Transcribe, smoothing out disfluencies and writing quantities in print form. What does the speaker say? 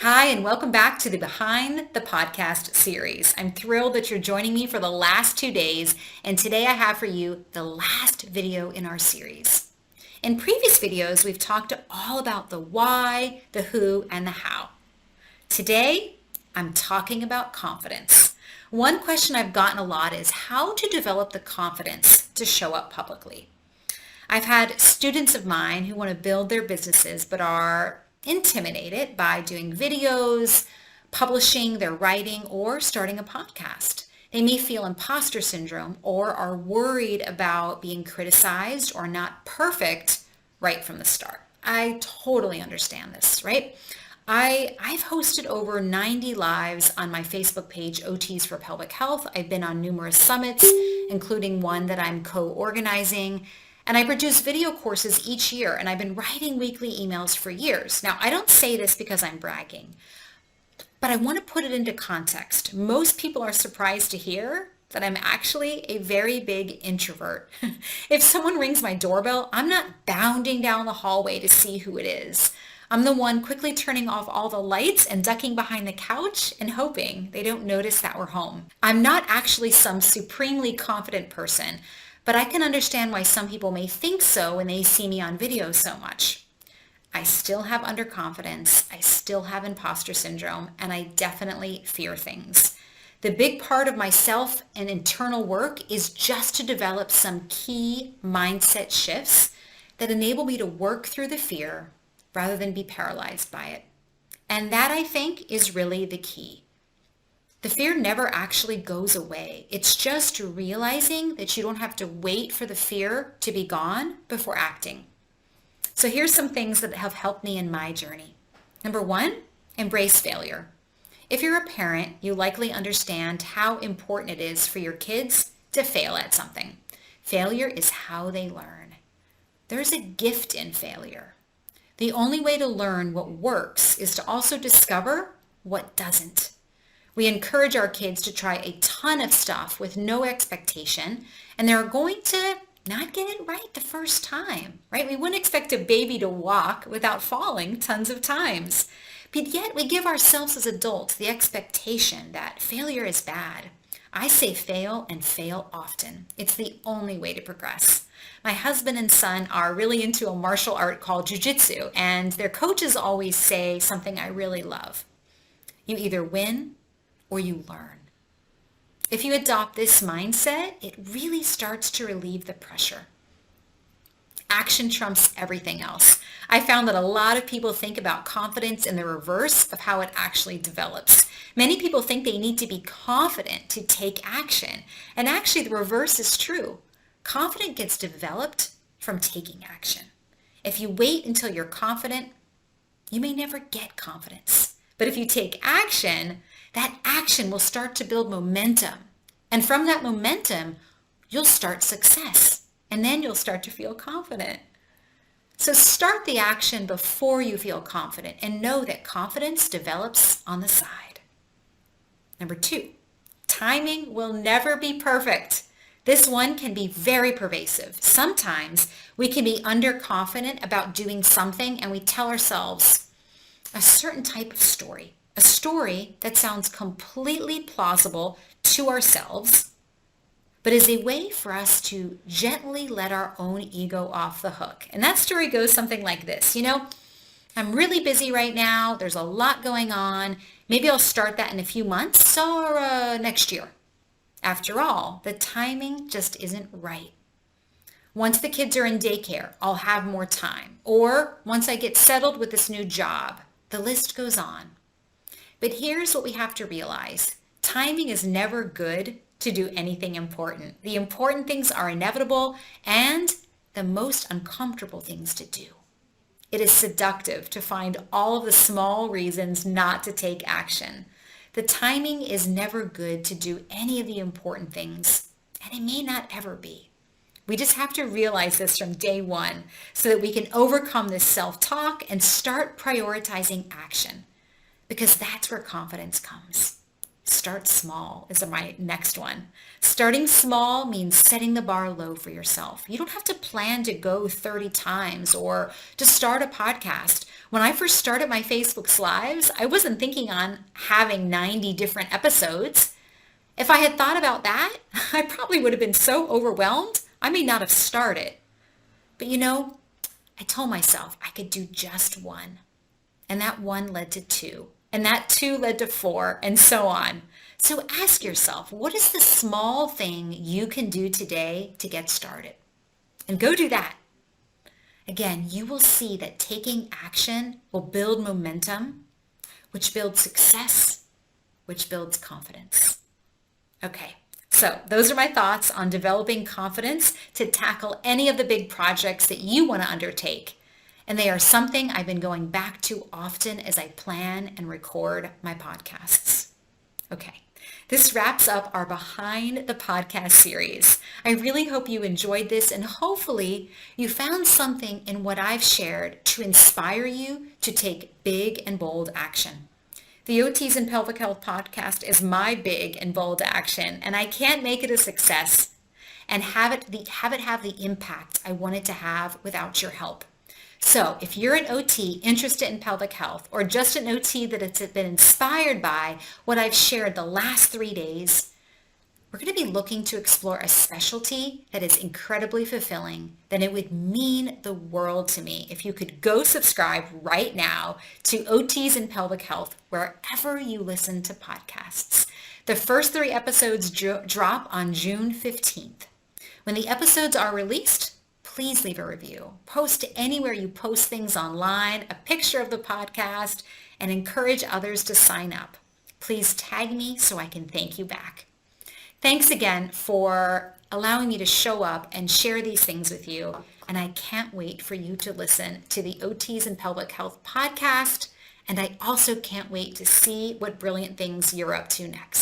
Hi, and welcome back to the Behind the Podcast series. I'm thrilled that you're joining me for the last 2 days, and today I have for you the last video in our series. In previous videos, we've talked all about the why, the who, and the how. Today, I'm talking about confidence. One question I've gotten a lot is how to develop the confidence to show up publicly. I've had students of mine who want to build their businesses but are intimidated by doing videos, publishing their writing, or starting a podcast. They may feel imposter syndrome or are worried about being criticized or not perfect right from the start. I totally understand this, right? I've hosted over 90 lives on my Facebook page, OTs for Pelvic Health. I've been on numerous summits, including one that I'm co-organizing. And I produce video courses each year, and I've been writing weekly emails for years. Now, I don't say this because I'm bragging, but I want to put it into context. Most people are surprised to hear that I'm actually a very big introvert. If someone rings my doorbell, I'm not bounding down the hallway to see who it is. I'm the one quickly turning off all the lights and ducking behind the couch and hoping they don't notice that we're home. I'm not actually some supremely confident person, but I can understand why some people may think so when they see me on video so much. I still have underconfidence, I still have imposter syndrome, and I definitely fear things. The big part of myself and internal work is just to develop some key mindset shifts that enable me to work through the fear rather than be paralyzed by it. And that, I think, is really the key. The fear never actually goes away. It's just realizing that you don't have to wait for the fear to be gone before acting. So here's some things that have helped me in my journey. Number one, embrace failure. If you're a parent, you likely understand how important it is for your kids to fail at something. Failure is how they learn. There's a gift in failure. The only way to learn what works is to also discover what doesn't. We encourage our kids to try a ton of stuff with no expectation, and they're going to not get it right the first time, right? We wouldn't expect a baby to walk without falling tons of times. But yet we give ourselves as adults the expectation that failure is bad. I say fail and fail often. It's the only way to progress. My husband and son are really into a martial art called jiu-jitsu, and their coaches always say something I really love. You either win or you learn. If you adopt this mindset, it really starts to relieve the pressure. Action trumps everything else. I found that a lot of people think about confidence in the reverse of how it actually develops. Many people think they need to be confident to take action. And actually the reverse is true. Confidence gets developed from taking action. If you wait until you're confident, you may never get confidence. But if you take action, that action will start to build momentum. And from that momentum, you'll start success. And then you'll start to feel confident. So start the action before you feel confident and know that confidence develops on the side. Number two, timing will never be perfect. This one can be very pervasive. Sometimes we can be underconfident about doing something and we tell ourselves a certain type of story, a story that sounds completely plausible to ourselves, but is a way for us to gently let our own ego off the hook. And that story goes something like this. I'm really busy right now. There's a lot going on. Maybe I'll start that in a few months or next year. After all, the timing just isn't right. Once the kids are in daycare, I'll have more time. Or once I get settled with this new job, the list goes on. But here's what we have to realize. Timing is never good to do anything important. The important things are inevitable and the most uncomfortable things to do. It is seductive to find all of the small reasons not to take action. The timing is never good to do any of the important things, and it may not ever be. We just have to realize this from day one so that we can overcome this self-talk and start prioritizing action, because that's where confidence comes. Start small is my next one. Starting small means setting the bar low for yourself. You don't have to plan to go 30 times or to start a podcast. When I first started my Facebook Lives, I wasn't thinking on having 90 different episodes. If I had thought about that, I probably would have been so overwhelmed, I may not have started. But I told myself I could do just one. And that one led to two. And that two led to four, and so on. So ask yourself, what is the small thing you can do today to get started? And go do that. Again, you will see that taking action will build momentum, which builds success, which builds confidence. Okay, so those are my thoughts on developing confidence to tackle any of the big projects that you want to undertake. And they are something I've been going back to often as I plan and record my podcasts. Okay, this wraps up our Behind the Podcast series. I really hope you enjoyed this, and hopefully you found something in what I've shared to inspire you to take big and bold action. The OTs and Pelvic Health podcast is my big and bold action, and I can't make it a success and have it have the impact I want it to have without your help. So if you're an OT interested in pelvic health, or just an OT that has been inspired by what I've shared the last 3 days, we're going to be looking to explore a specialty that is incredibly fulfilling, then it would mean the world to me if you could go subscribe right now to OTs and Pelvic Health wherever you listen to podcasts. The first 3 episodes drop on June 15th. When the episodes are released, please leave a review. Post anywhere you post things online, a picture of the podcast, and encourage others to sign up. Please tag me so I can thank you back. Thanks again for allowing me to show up and share these things with you. And I can't wait for you to listen to the OTs and Pelvic Health podcast. And I also can't wait to see what brilliant things you're up to next.